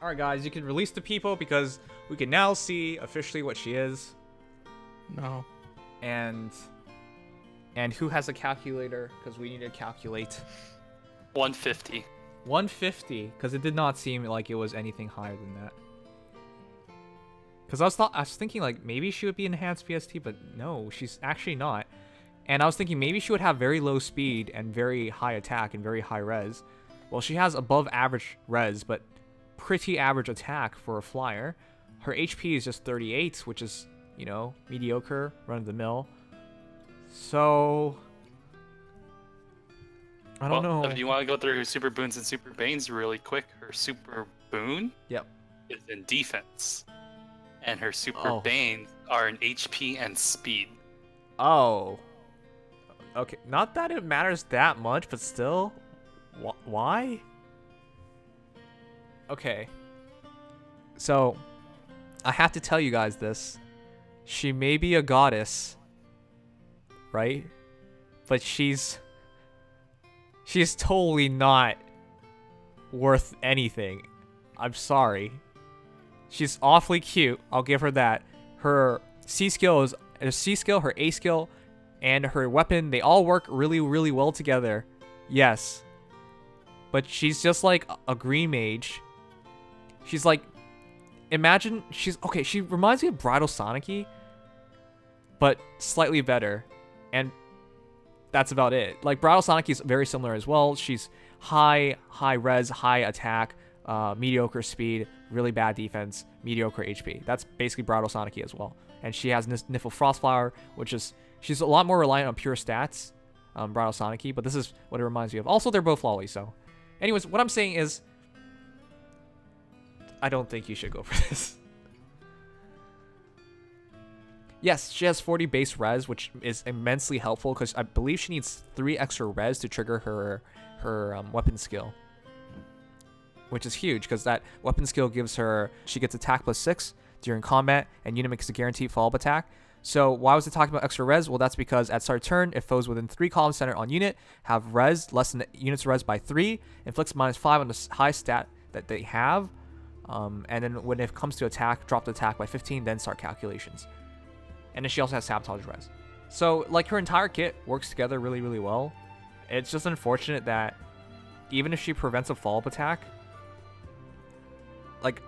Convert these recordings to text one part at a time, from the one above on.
Alright guys, you can release the people because we can now see officially what she is. No. And who has a calculator, because we need to calculate. 150. 150, because it did not seem like it was anything higher than that. Because I was thinking like maybe she would be enhanced VST, but no, she's actually not. And I was thinking maybe she would have very low speed and very high attack and very high res. Well, she has above average res, but pretty average attack for a flyer. Her HP is just 38, which is, you know, mediocre, run-of-the-mill. So I don't know. If you want to go through her super boons and super banes really quick, her super boon Yep. is in defense. And her super banes are in HP and speed. Oh. Okay, not that it matters that much, but still. Why? Okay. So, I have to tell you guys this. She may be a goddess, right? But she's totally not worth anything. I'm sorry. She's awfully cute. I'll give her that. Her C skill is her C skill, her A skill, and her weapon, they all work really, really well together. Yes. But she's just like a green mage. She's like, imagine she reminds me of Bridal Sonic-y, but slightly better. And that's about it. Like, Bridal Sonic is very similar as well. She's high res, high attack, mediocre speed, really bad defense, mediocre HP. That's basically Bridal Sonic as well. And she has Niffle Frostflower, which is, she's a lot more reliant on pure stats, Bridal Sonic, but this is what it reminds me of. Also, they're both lolly, so. Anyways, what I'm saying is, I don't think you should go for this. Yes, she has 40 base res, which is immensely helpful because I believe she needs 3 extra res to trigger her weapon skill, which is huge because that weapon skill gives her, she gets attack +6 during combat, and unit makes a guaranteed follow-up attack. So why was it talking about extra res? Well, that's because at start turn, if foes within 3 columns center on unit have res less than the unit's res by 3, inflicts -5 on the high stat that they have, and then when it comes to attack, drop the attack by 15, then start calculations. And then she also has sabotage res. So like her entire kit works together really, really well. It's just unfortunate that even if she prevents a follow-up attack, like,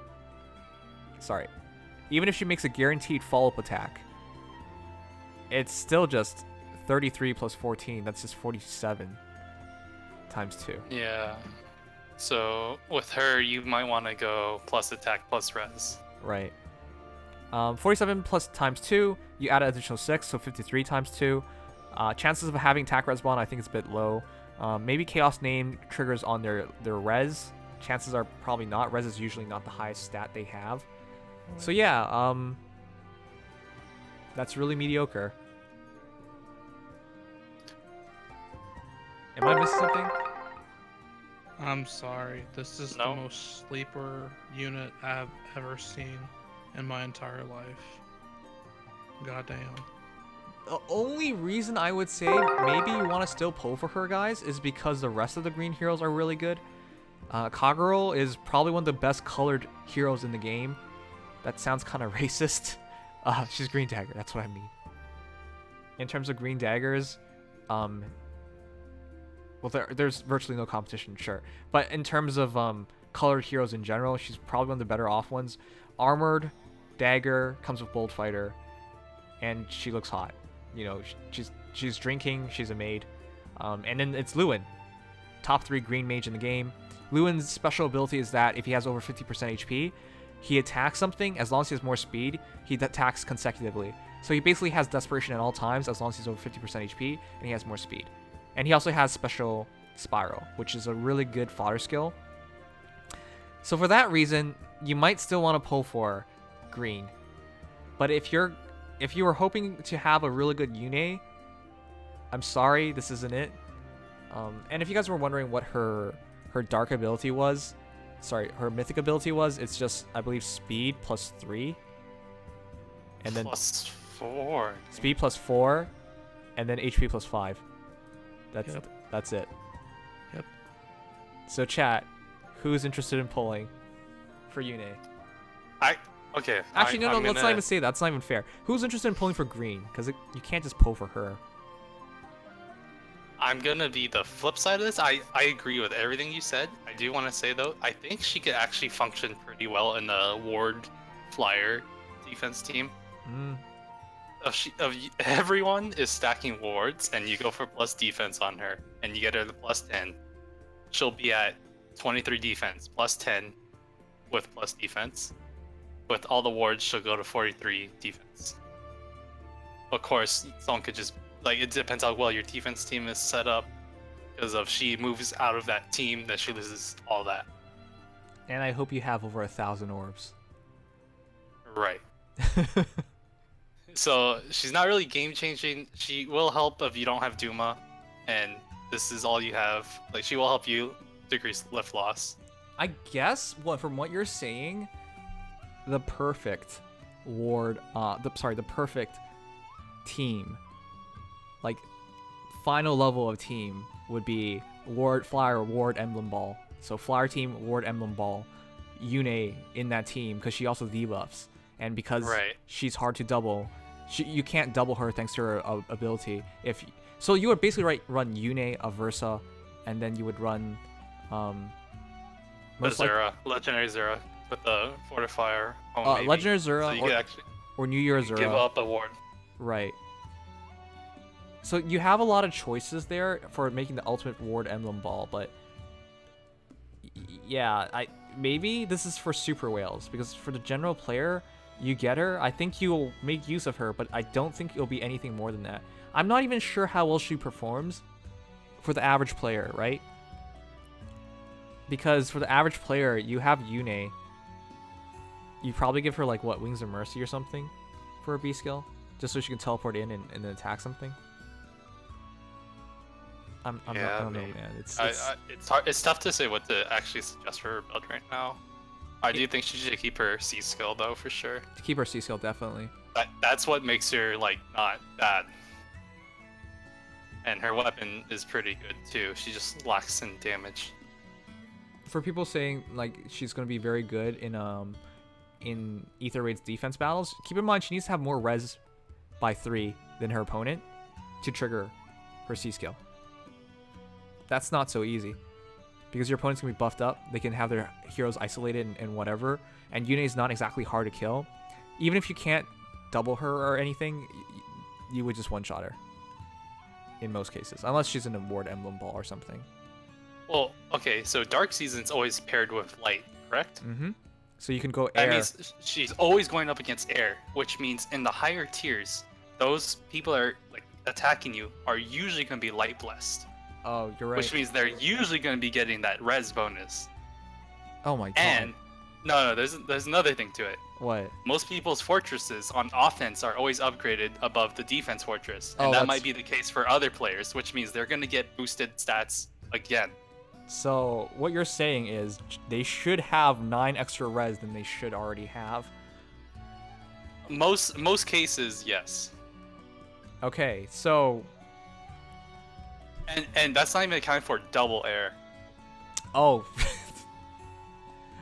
sorry, even if she makes a guaranteed follow-up attack, it's still just 33 plus 14. That's just 47 times 2. Yeah. So with her, you might want to go plus attack plus res. Right. 47 plus times 2, you add an additional 6, so 53 times 2. Chances of having attack respawn, I think it's a bit low. Maybe Chaos Name triggers on their res. Chances are probably not. Res is usually not the highest stat they have. So yeah, that's really mediocre. Am I missing something? I'm sorry. This is the most sleeper unit I've ever seen in my entire life. Goddamn. The only reason I would say maybe you want to still pull for her, guys, is because the rest of the green heroes are really good. Kagero is probably one of the best colored heroes in the game. That sounds kind of racist. She's Green Dagger, that's what I mean. In terms of green daggers, well, there's virtually no competition, sure. But in terms of colored heroes in general, she's probably one of the better off ones. Armored dagger comes with Bold Fighter, and she looks hot. You know, she's drinking, she's a maid. And then it's Lewin, top 3 green mage in the game. Lewin's special ability is that if he has over 50% HP, he attacks something. As long as he has more speed, he attacks consecutively. So he basically has desperation at all times as long as he's over 50% HP and he has more speed. And he also has special spiral, which is a really good fodder skill. So for that reason, you might still want to pull for green. But if you were hoping to have a really good Yune, I'm sorry, this isn't it. And if you guys were wondering what her dark ability was, sorry, her mythic ability was, it's just, I believe, speed +3. And then +4. Speed +4, and then HP +5. That's it. Yep. So chat, who's interested in pulling for Yune. Okay. Actually, no, I'm let's gonna... not even say that. That's not even fair. Who's interested in pulling for green? Because you can't just pull for her. I'm gonna be the flip side of this. I agree with everything you said. I do want to say though, I think she could actually function pretty well in the ward flyer defense team. Everyone is stacking wards, and you go for plus defense on her, and you get her the plus 10. She'll be at 23 defense, plus 10, with plus defense. With all the wards, she'll go to 43 defense. Of course, someone could just it depends how well your defense team is set up. Because if she moves out of that team, then she loses all that. And I hope you have over 1,000 orbs. Right. So she's not really game changing. She will help if you don't have Duma, and this is all you have. She will help you decrease lift loss. I guess from what you're saying, the perfect ward, the perfect team, final level of team would be ward flyer, ward emblem ball. So flyer team, ward emblem ball, Yune in that team because she also debuffs, and because she's hard to double. You can't double her thanks to her ability. So you would basically run Yune, Aversa, and then you would run Zera, Legendary Zera with the Fortifier. Legendary Zera, So or New Year Zera. Give up a ward. Right. So you have a lot of choices there for making the ultimate ward emblem ball, but yeah, maybe this is for super whales, because for the general player, you get her, I think you'll make use of her, but I don't think it'll be anything more than that. I'm not even sure how well she performs for the average player, right? Because for the average player, you have Yune. You probably give her Wings of Mercy or something for a B skill, just so she can teleport in and then attack something. I don't know, man. It's hard. It's tough to say what to actually suggest for her build right now. I do think she should keep her C skill though, for sure. To keep her C skill, definitely. That's what makes her not bad. And her weapon is pretty good too. She just lacks in damage. For people saying she's gonna be very good in Aether Raids defense battles, keep in mind she needs to have more res by 3 than her opponent to trigger her C skill. That's not so easy, because your opponent's gonna be buffed up. They can have their heroes isolated and whatever, and Yune is not exactly hard to kill. Even if you can't double her or anything, you would just one-shot her in most cases, unless she's in a ward emblem ball or something. Well, okay, so Dark Season's always paired with light, correct? Mm-hmm. So you can go air. That means she's always going up against air, which means in the higher tiers, those people are attacking you are usually going to be light blessed. Oh, you're right. Which means they're usually going to be getting that res bonus. Oh my god. And no, there's another thing to it. What? Most people's fortresses on offense are always upgraded above the defense fortress, and that might be the case for other players, which means they're going to get boosted stats again. So what you're saying is they should have 9 extra res than they should already have. Most cases, yes. Okay, so. And that's not even accounting for double air. Oh.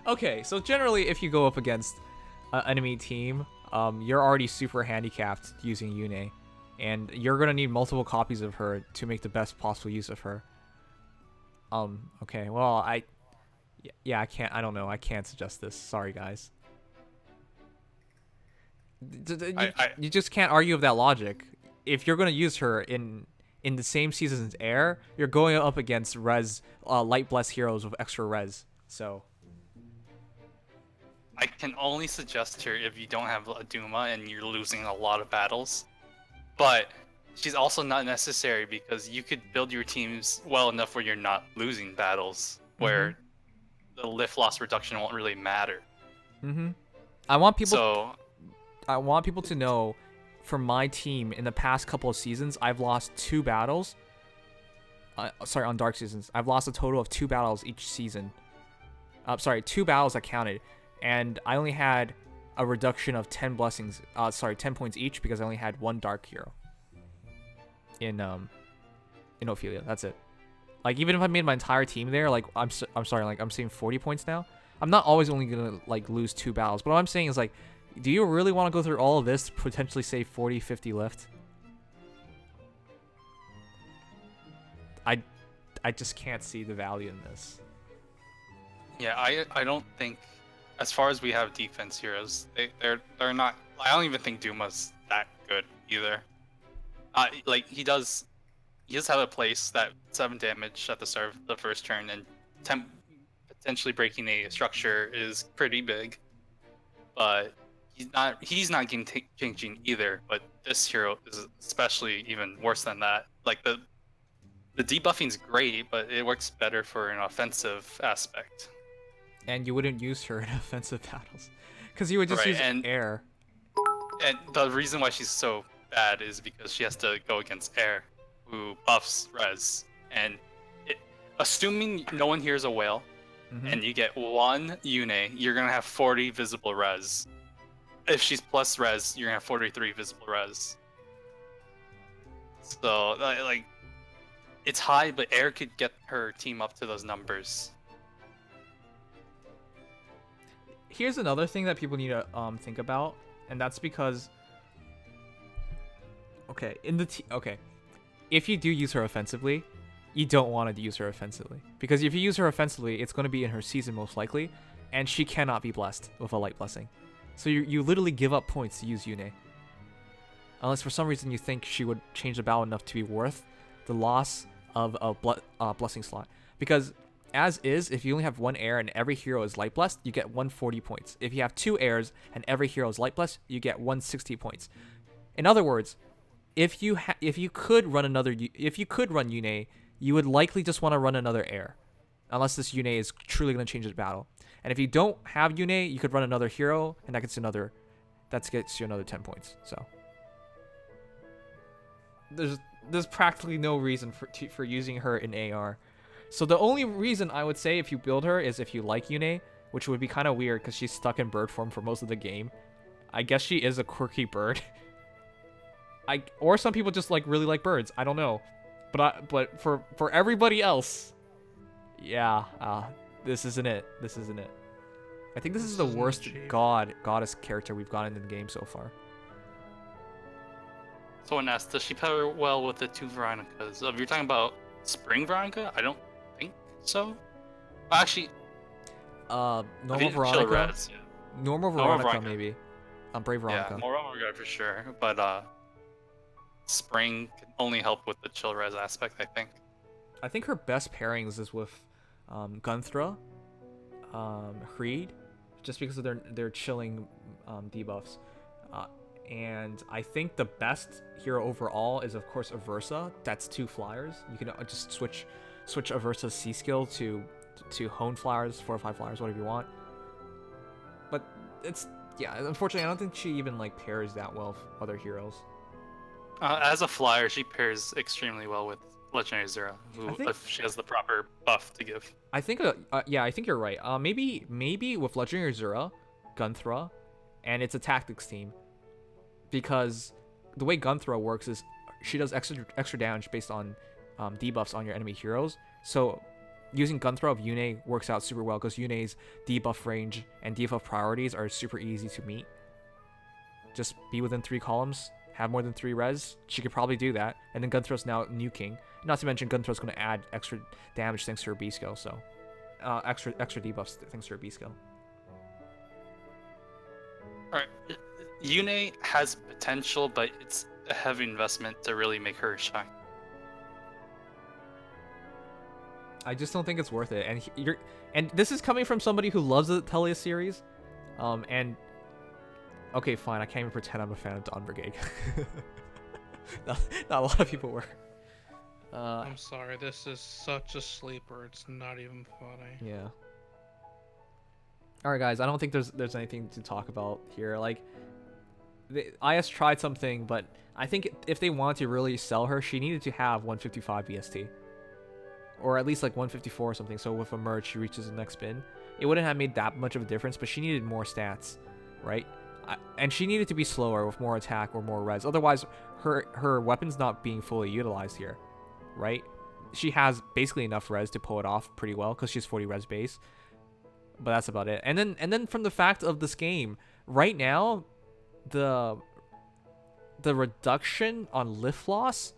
Okay, so generally if you go up against an enemy team, you're already super handicapped using Yune, and you're gonna need multiple copies of her to make the best possible use of her. Okay, well, I don't know, I can't suggest this. Sorry, guys. You just can't argue with that logic. If you're gonna use her in the same season as air, you're going up against light blessed heroes with extra res. So I can only suggest her if you don't have a Duma and you're losing a lot of battles. But she's also not necessary, because you could build your teams well enough where you're not losing battles, where the lift loss reduction won't really matter. I want people to know, for my team in the past couple of seasons, I've lost 2 battles. On Dark Seasons, I've lost a total of 2 battles each season. 2 battles that counted, and I only had a reduction of 10 blessings. 10 points each, because I only had 1 dark hero in Ophelia. That's it. Even if I made my entire team there, I'm saying 40 points now. I'm not always only gonna like lose 2 battles, but what I'm saying is like, do you really want to go through all of this to potentially save 40, 50 lift? I just can't see the value in this. Yeah, I don't think, as far as we have defense heroes, they're not. I don't even think Duma's that good either. Like he does have a place that 7 damage at the start of the first turn, and potentially breaking a structure is pretty big. But he's not game changing either. But this hero is especially even worse than that. Like the debuffing's great, but it works better for an offensive aspect. And you wouldn't use her in offensive battles, because you would just use air. And the reason why she's so bad is because she has to go against air, who buffs res. And assuming no one hears a whale, and you get 1 Yune, you're gonna have 40 visible res. If she's plus res, you're gonna have 43 visible res. So like, it's high, but air could get her team up to those numbers. Here's another thing that people need to think about, and that's because if you do use her offensively, you don't want to use her offensively, because if you use her offensively, it's going to be in her season most likely, and she cannot be blessed with a light blessing. So you literally give up points to use Yune, unless for some reason you think she would change the battle enough to be worth the loss of a blessing slot. Because as is, if you only have 1 air and every hero is light blessed, you get 140 points. If you have 2 airs and every hero is light blessed, you get 160 points. In other words, if you could run Yune, you would likely just want to run another air, unless this Yune is truly going to change the battle. And if you don't have Yune, you could run another hero, and that gets you another 10 points. So there's practically no reason for using her in AR. So the only reason I would say if you build her is if you like Yune, which would be kind of weird because she's stuck in bird form for most of the game. I guess she is a quirky bird. Or some people just really like birds. I don't know. But for everybody else, yeah, this isn't it. This isn't it. I think this is the worst goddess character we've gotten in the game so far. Someone asked, does she pair well with the 2 Veronicas? If you're talking about Spring Veronica, I don't think so. Actually, normal Veronica. Normal Veronica, maybe. Brave Veronica. Yeah, normal Veronica for sure. But Spring can only help with the chill res aspect, I think. I think her best pairings is with Gunthra, Creed, just because of their chilling debuffs. And I think the best hero overall is, of course, Aversa. That's 2 flyers. You can just switch Aversa's C skill to hone flyers, 4 or 5 flyers, whatever you want. But unfortunately, I don't think she even pairs that well with other heroes. As a flyer, she pairs extremely well with Legendary Zera, if she has the proper buff to give. I think I think you're right. Maybe with Legendary Zera, Gunthra, and it's a tactics team. Because the way Gunthra works is she does extra damage based on debuffs on your enemy heroes. So using Gunthra of Yune works out super well because Yune's debuff range and debuff priorities are super easy to meet. Just be within 3 columns, have more than 3 res. She could probably do that. And then Gunthra's now nuking. Not to mention Gunthra's going to add extra damage thanks to her B skill. So extra debuffs thanks to her B skill. Alright. Yune has potential, but it's a heavy investment to really make her shine. I just don't think it's worth it. And this is coming from somebody who loves the Telia series. And okay, fine, I can't even pretend I'm a fan of Dawn Brigade. not a lot of people were. I'm sorry, this is such a sleeper. It's not even funny. Yeah. All right, guys. I don't think there's anything to talk about here. IS tried something, but I think if they wanted to really sell her, she needed to have 155 BST. Or at least 154 or something, so with a merge she reaches the next spin. It wouldn't have made that much of a difference, but she needed more stats, right? And she needed to be slower with more attack or more res. Otherwise, her weapon's not being fully utilized here, right? She has basically enough res to pull it off pretty well, because she's 40 res base. but that's about it. And then from the fact of this game right now, the reduction on lift loss,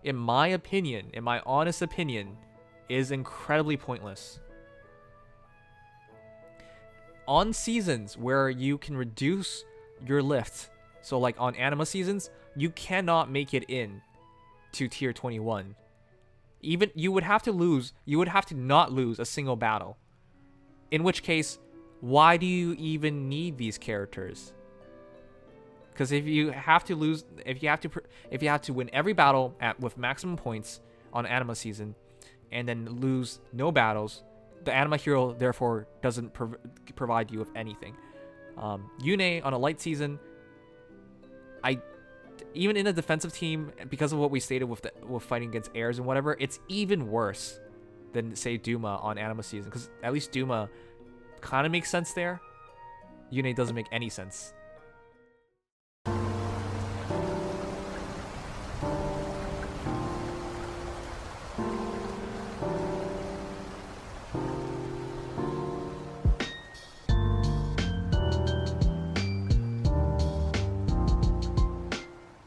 in my opinion, in my honest opinion, is incredibly pointless. On seasons where you can reduce your lift, so like on anima seasons, you cannot make it in to tier 21. Even you would have to not lose a single battle. In which case, why do you even need these characters? Because if you have to win every battle with maximum points on anima season, and then lose no battles, the anima hero therefore doesn't provide you with anything. Yune on a light season, even in a defensive team, because of what we stated with fighting against airs and whatever, it's even worse than say Duma on anima season, because at least Duma kind of makes sense there. Yune doesn't make any sense.